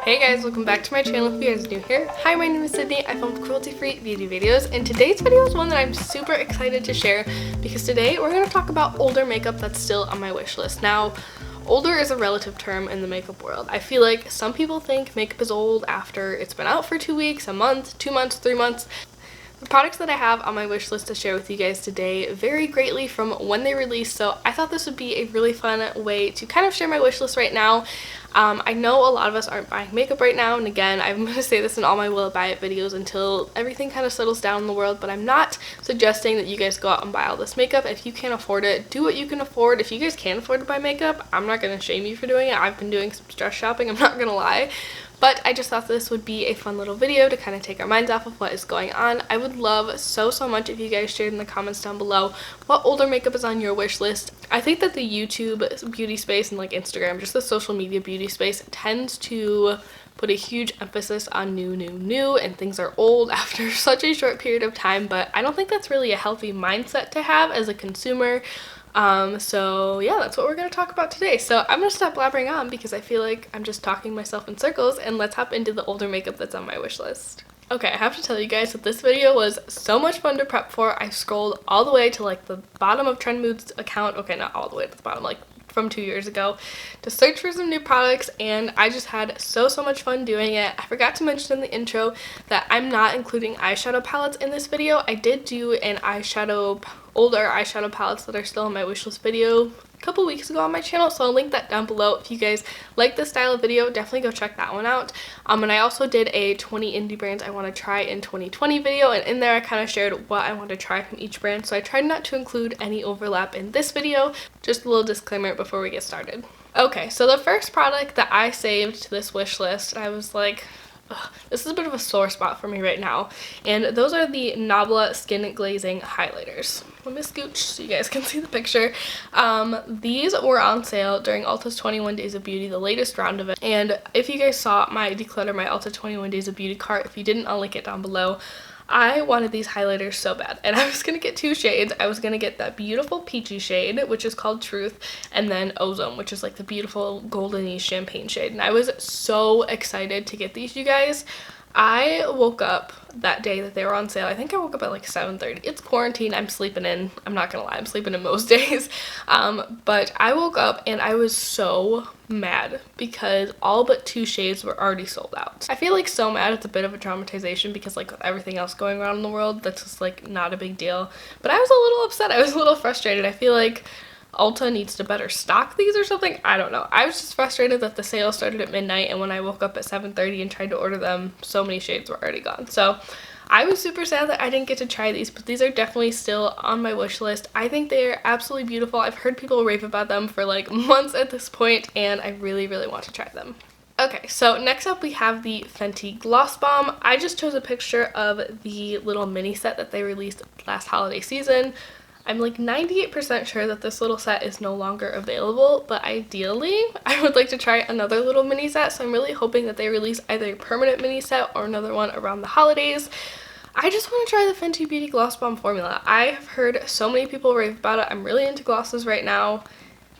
Hey guys, welcome back to my channel if you guys are new here. Hi, my name is Sydney. I film cruelty-free beauty videos, and today's video is one that I'm super excited to share because today we're going to talk about older makeup that's still on my wish list. Now, older is a relative term in the makeup world. I feel like some people think makeup is old after it's been out for 2 weeks, a month, 2 months, 3 months. The products that I have on my wish list to share with you guys today vary greatly from when they release, so I thought this would be a really fun way to kind of share my wish list right now. I know a lot of us aren't buying makeup right now, and again, I'm going to say this in all my will buy it videos until everything kind of settles down in the world, but I'm not suggesting that you guys go out and buy all this makeup. If you can't afford it, do what you can afford. If you guys can afford to buy makeup, I'm not going to shame you for doing it. I've been doing some stress shopping, I'm not going to lie. But I just thought this would be a fun little video to kind of take our minds off of what is going on. I would love so much if you guys shared in the comments down below what older makeup is on your wish list. I think that the YouTube beauty space and like Instagram, just the social media beauty space, tends to put a huge emphasis on new, and things are old after such a short period of time, but I don't think that's really a healthy mindset to have as a consumer. So yeah, that's what we're going to talk about today. So I'm going to stop blabbering on because I feel like I'm just talking myself in circles, and let's hop into the older makeup that's on my wish list. Okay, I have to tell you guys that this video was so much fun to prep for. I scrolled all the way to like the bottom of Trend Mood's account. Okay, not all the way to the bottom, like from 2 years ago, to search for some new products, and I just had so much fun doing it. I forgot to mention in the intro that I'm not including eyeshadow palettes in this video. I did do an older eyeshadow palettes that are still on my wishlist video a couple weeks ago on my channel, so I'll link that down below. If you guys like this style of video, definitely go check that one out. And I also did a 20 indie brands I want to try in 2020 video, and in there I kind of shared what I want to try from each brand, so I tried not to include any overlap in this video. Just a little disclaimer before we get started. Okay, so the first product that I saved to this wish list, I was like, ugh, this is a bit of a sore spot for me right now, and those are the Nabilah Skin Glazing highlighters. Let me scooch so you guys can see the picture. These were on sale during Ulta's 21 Days of Beauty, the latest round of it, and if you guys saw my Declutter My Ulta 21 Days of Beauty cart, if you didn't, I'll link it down below. I wanted these highlighters so bad, and I was going to get 2 shades. I was going to get that beautiful peachy shade, which is called Truth, and then Ozone, which is like the beautiful goldeny champagne shade, and I was so excited to get these, you guys. I woke up that day that they were on sale. I think I woke up at like 7:30. It's quarantine. I'm sleeping in. I'm not gonna lie. I'm sleeping in most days. But I woke up and I was so mad because all but 2 shades were already sold out. I feel like so mad. It's a bit of a traumatization because like with everything else going on in the world, that's just like not a big deal. But I was a little upset. I was a little frustrated. I feel like Ulta needs to better stock these or something. I don't know. I was just frustrated that the sale started at midnight, and when I woke up at 7:30 and tried to order them, so many shades were already gone. So I was super sad that I didn't get to try these, but these are definitely still on my wish list. I think they're absolutely beautiful. I've heard people rave about them for like months at this point, and I really want to try them. Okay, so next up we have the Fenty Gloss Balm. I just chose a picture of the little mini set that they released last holiday season. I'm like 98% sure that this little set is no longer available, but ideally I would like to try another little mini set, so I'm really hoping that they release either a permanent mini set or another one around the holidays. I just want to try the Fenty Beauty Gloss Balm formula. I have heard so many people rave about it. I'm really into glosses right now,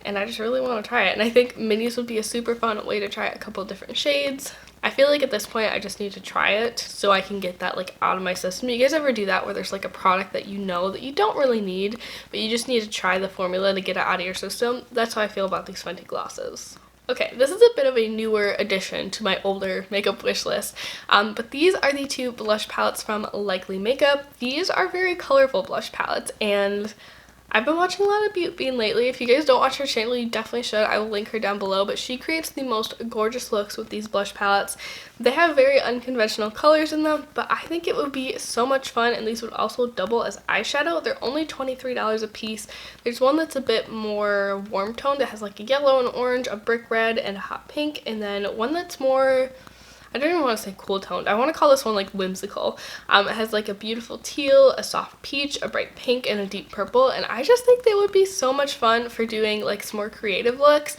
and I just really want to try it, and I think minis would be a super fun way to try a couple different shades. I feel like at this point I just need to try it so I can get that like out of my system. You guys ever do that where there's like a product that you know that you don't really need, but you just need to try the formula to get it out of your system? That's how I feel about these Fenty glosses. Okay, this is a bit of a newer addition to my older makeup wish list, but these are the 2 blush palettes from Likely Makeup. These are very colorful blush palettes, and I've been watching a lot of Beauty Bean lately. If you guys don't watch her channel, you definitely should. I will link her down below, but she creates the most gorgeous looks with these blush palettes. They have very unconventional colors in them, but I think it would be so much fun, and these would also double as eyeshadow. They're only $23 a piece. There's one that's a bit more warm toned. It has like a yellow and orange, a brick red, and a hot pink, and then one that's more, I don't even want to say cool toned. I want to call this one like whimsical. It has like a beautiful teal, a soft peach, a bright pink, and a deep purple, and I just think they would be so much fun for doing like some more creative looks.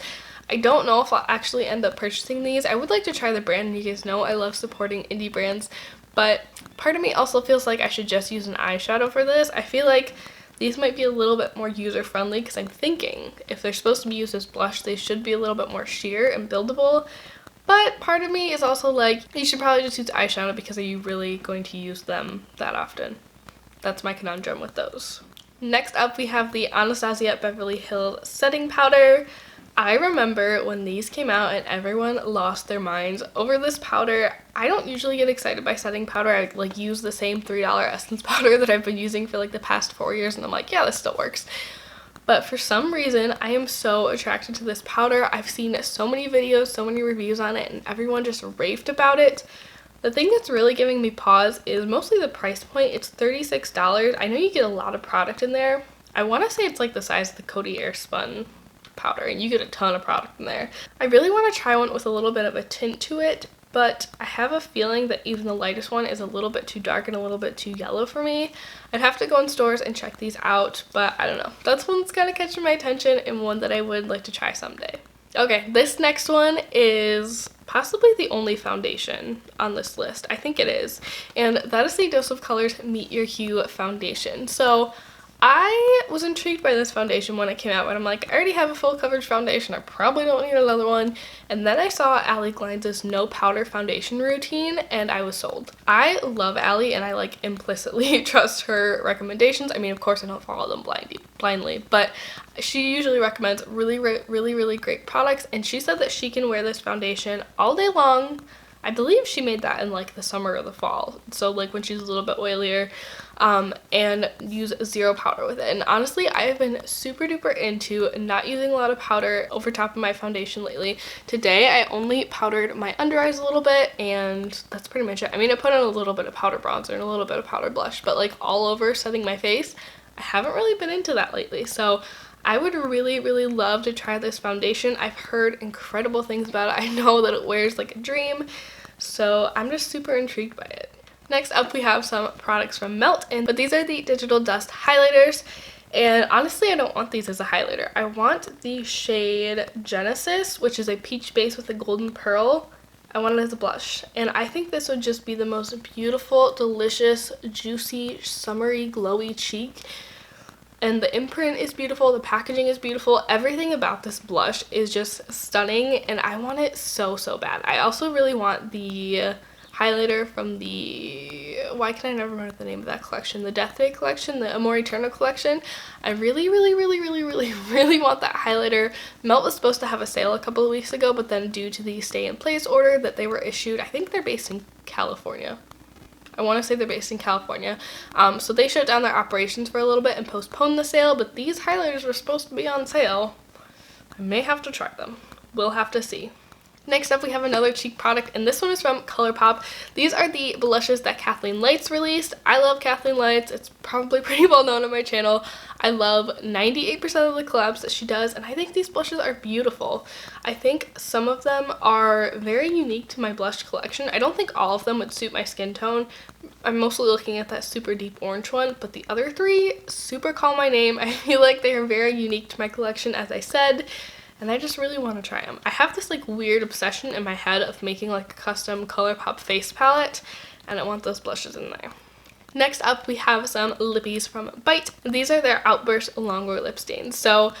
I don't know if I'll actually end up purchasing these. I would like to try the brand, and you guys know I love supporting indie brands, but part of me also feels like I should just use an eyeshadow for this. I feel like these might be a little bit more user-friendly because I'm thinking if they're supposed to be used as blush, they should be a little bit more sheer and buildable. But part of me is also like, you should probably just use eyeshadow because are you really going to use them that often? That's my conundrum with those. Next up, we have the Anastasia Beverly Hills setting powder. I remember when these came out and everyone lost their minds over this powder. I don't usually get excited by setting powder. I like use the same $3 Essence powder that I've been using for like the past 4 years and I'm like, yeah, this still works. But for some reason, I am so attracted to this powder. I've seen so many videos, so many reviews on it, and everyone just raved about it. The thing that's really giving me pause is mostly the price point. It's $36. I know you get a lot of product in there. I want to say it's like the size of the Coty Airspun powder, and you get a ton of product in there. I really want to try one with a little bit of a tint to it, but I have a feeling that even the lightest one is a little bit too dark and a little bit too yellow for me. I'd have to go in stores and check these out, but I don't know. That's one that's kind of catching my attention and one that I would like to try someday. Okay, this next one is possibly the only foundation on this list. I think it is. And that is the Dose of Colors Meet Your Hue foundation. So I was intrigued by this foundation when it came out, but I'm like, I already have a full coverage foundation. I probably don't need another one. And then I saw Allie Glines' no powder foundation routine and I was sold. I love Allie and I like implicitly trust her recommendations. I mean, of course I don't follow them blindly, but she usually recommends really great products, and she said that she can wear this foundation all day long. I believe she made that in like the summer or the fall, so like when she's a little bit oilier, and use zero powder with it. And honestly, I have been super duper into not using a lot of powder over top of my foundation lately. Today I only powdered my under eyes a little bit and that's pretty much it. I mean, I put on a little bit of powder bronzer and a little bit of powder blush, but like all over setting my face, I haven't really been into that lately. So I would really love to try this foundation. I've heard incredible things about it. I know that it wears like a dream, so I'm just super intrigued by it. Next up, we have some products from Melt, but these are the Digital Dust highlighters, and honestly I don't want these as a highlighter. I want the shade Genesis, which is a peach base with a golden pearl. I want it as a blush, and I think this would just be the most beautiful, delicious, juicy, summery, glowy cheek. And the imprint is beautiful, the packaging is beautiful, everything about this blush is just stunning, and I want it so bad. I also really want the highlighter from the, why can I never remember the name of that collection, the Death Day collection, the Amore Eterno collection. I really want that highlighter. Melt was supposed to have a sale a couple of weeks ago, but then due to the stay in place order that they were issued, I think they're based in California. I want to say they're based in California. So they shut down their operations for a little bit and postponed the sale, but these highlighters were supposed to be on sale. I may have to try them. We'll have to see. Next up, we have another cheek product, and this one is from ColourPop. These are the blushes that Kathleen Lights released. I love Kathleen Lights. It's probably pretty well known on my channel. I love 98% of the collabs that she does, and I think these blushes are beautiful. I think some of them are very unique to my blush collection. I don't think all of them would suit my skin tone. I'm mostly looking at that super deep orange one, but the other three super call my name. I feel like they are very unique to my collection, as I said, and I just really want to try them. I have this like weird obsession in my head of making like a custom ColourPop face palette, and I want those blushes in there. Next up, we have some lippies from Bite. These are their Outburst Longwear lip stains. So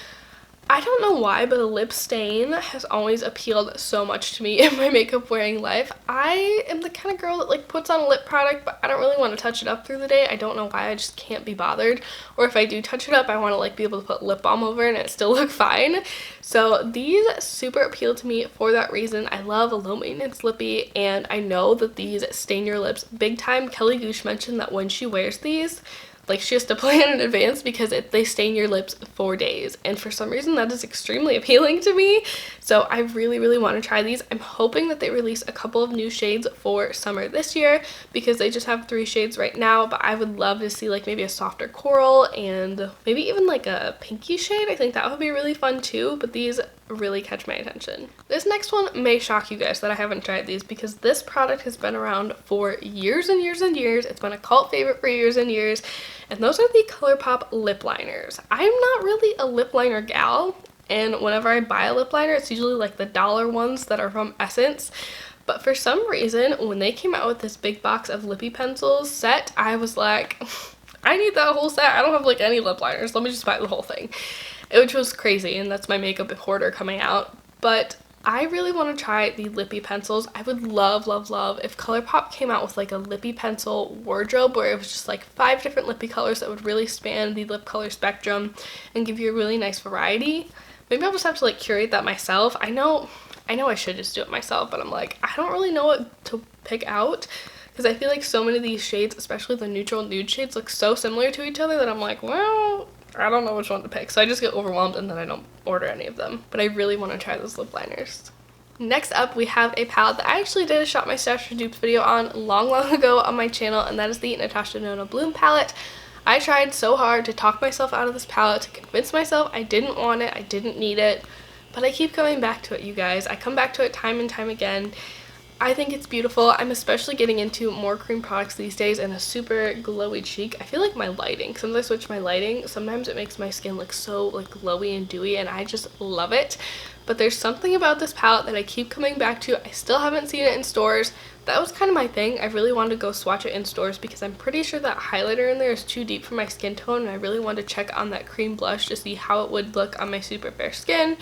I don't know why, but a lip stain has always appealed so much to me in my makeup wearing life. I am the kind of girl that like puts on a lip product, but I don't really want to touch it up through the day. I don't know why, I just can't be bothered. Or if I do touch it up, I want to like be able to put lip balm over it and it still look fine. So these super appeal to me for that reason. I love a low maintenance lippy, and I know that these stain your lips big time. Kelly Gooch mentioned that when she wears these, like she has to plan in advance because they stain your lips for days, and for some reason that is extremely appealing to me. So I really want to try these. I'm hoping that they release a couple of new shades for summer this year because they just have 3 shades right now, but I would love to see like maybe a softer coral and maybe even like a pinky shade. I think that would be really fun too, but these really catch my attention. This next one may shock you guys that I haven't tried these because this product has been around for years and years and years. It's been a cult favorite for years and years, and those are the ColourPop lip liners. I'm not really a lip liner gal, and whenever I buy a lip liner, it's usually like the dollar ones that are from Essence. But for some reason, when they came out with this big box of lippy pencils set, I was like, I need that whole set. I don't have like any lip liners. Let me just buy the whole thing. Which was crazy, and that's my makeup hoarder coming out. But I really want to try the lippy pencils. I would love, love, love if ColourPop came out with like a lippy pencil wardrobe where it was just like 5 different lippy colors that would really span the lip color spectrum and give you a really nice variety. Maybe I'll just have to like curate that myself. I know I should just do it myself, but I'm like, I don't really know what to pick out because I feel like so many of these shades, especially the neutral nude shades, look so similar to each other that I'm like, well, I don't know which one to pick. So I just get overwhelmed and then I don't order any of them. But I really want to try those lip liners. Next up, we have a palette that I actually did a Shop My Stash for Dupes video on long ago on my channel, and that is the Natasha Denona Bloom palette. I tried so hard to talk myself out of this palette, to convince myself I didn't want it, I didn't need it, but I keep coming back to it, you guys. I come back to it time and time again. I think it's beautiful. I'm especially getting into more cream products these days and a super glowy cheek. I feel like my lighting, since I switched my lighting, sometimes it makes my skin look so like glowy and dewy, and I just love it. But there's something about this palette that I keep coming back to. I still haven't seen it in stores. That was kind of my thing. I really wanted to go swatch it in stores because I'm pretty sure that highlighter in there is too deep for my skin tone, and I really wanted to check on that cream blush to see how it would look on my super fair skin.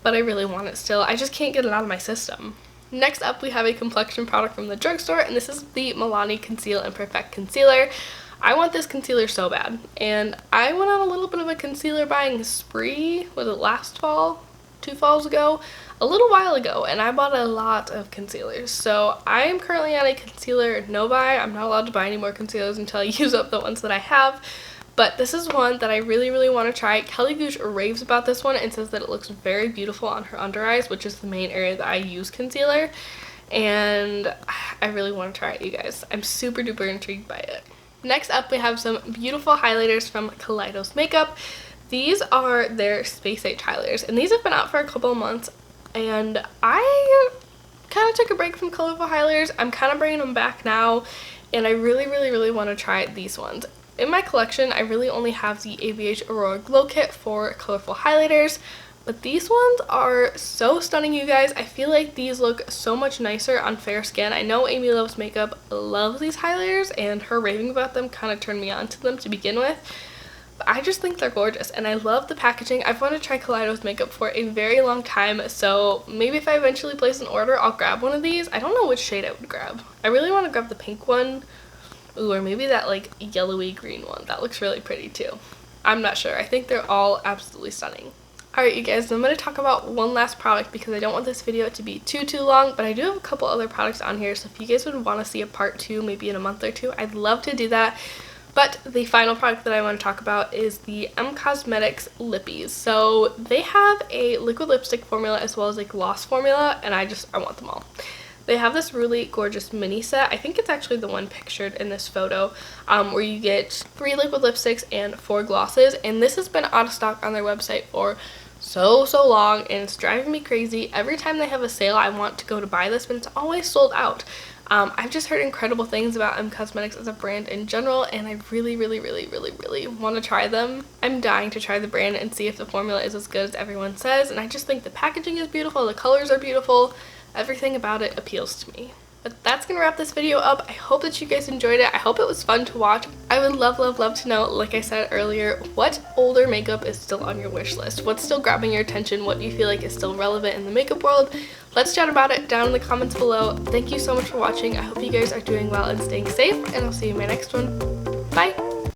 But I really want it still. I just can't get it out of my system. Next up, we have a complexion product from the drugstore, and this is the Milani Conceal and Perfect Concealer. I want this concealer so bad, and I went on a little bit of a concealer buying spree, was it last fall? 2 falls ago? A little while ago, and I bought a lot of concealers. So I am currently on a concealer no buy. I'm not allowed to buy any more concealers until I use up the ones that I have. But this is one that I really, really want to try. Kelly Gooch raves about this one and says that it looks very beautiful on her under eyes, which is the main area that I use concealer. And I really want to try it, you guys. I'm super duper intrigued by it. Next up, we have some beautiful highlighters from Kaleido's Makeup. These are their Space Age highlighters, and these have been out for a couple of months. And I kind of took a break from colorful highlighters. I'm kind of bringing them back now, and I really, really, really want to try these ones. In my collection, I really only have the ABH Aurora Glow Kit for colorful highlighters, but these ones are so stunning, you guys. I feel like these look so much nicer on fair skin. I know Amy Loves Makeup loves these highlighters, and her raving about them kind of turned me on to them to begin with. But I just think they're gorgeous, and I love the packaging. I've wanted to try Kaleido's Makeup for a very long time, so maybe if I eventually place an order, I'll grab one of these. I don't know which shade I would grab. I really want to grab the pink one. Ooh, or maybe that like yellowy green one. That looks really pretty too. I'm not sure. I think they're all absolutely stunning. Alright, you guys, I'm going to talk about one last product because I don't want this video to be too long, but I do have a couple other products on here, so if you guys would want to see a part 2 maybe in a month or two, I'd love to do that. But the final product that I want to talk about is the Cosmetics Lippies. So they have a liquid lipstick formula as well as a gloss formula, and I want them all. They have this really gorgeous mini set. I think it's actually the one pictured in this photo, where you get 3 liquid lipsticks and 4 glosses, and this has been out of stock on their website for so long, and it's driving me crazy. Every time they have a sale, I want to go to buy this, but it's always sold out. I've just heard incredible things about Cosmetics as a brand in general, and I really want to try them. I'm dying to try the brand and see if the formula is as good as everyone says, and I just think the packaging is beautiful, the colors are beautiful, everything about it appeals to me. But that's gonna wrap this video up. I hope that you guys enjoyed it. I hope it was fun to watch. I would love to know, like I said earlier, what older makeup is still on your wish list? What's still grabbing your attention? What do you feel like is still relevant in the makeup world? Let's chat about it down in the comments below. Thank you so much for watching. I hope you guys are doing well and staying safe, and I'll see you in my next one. Bye!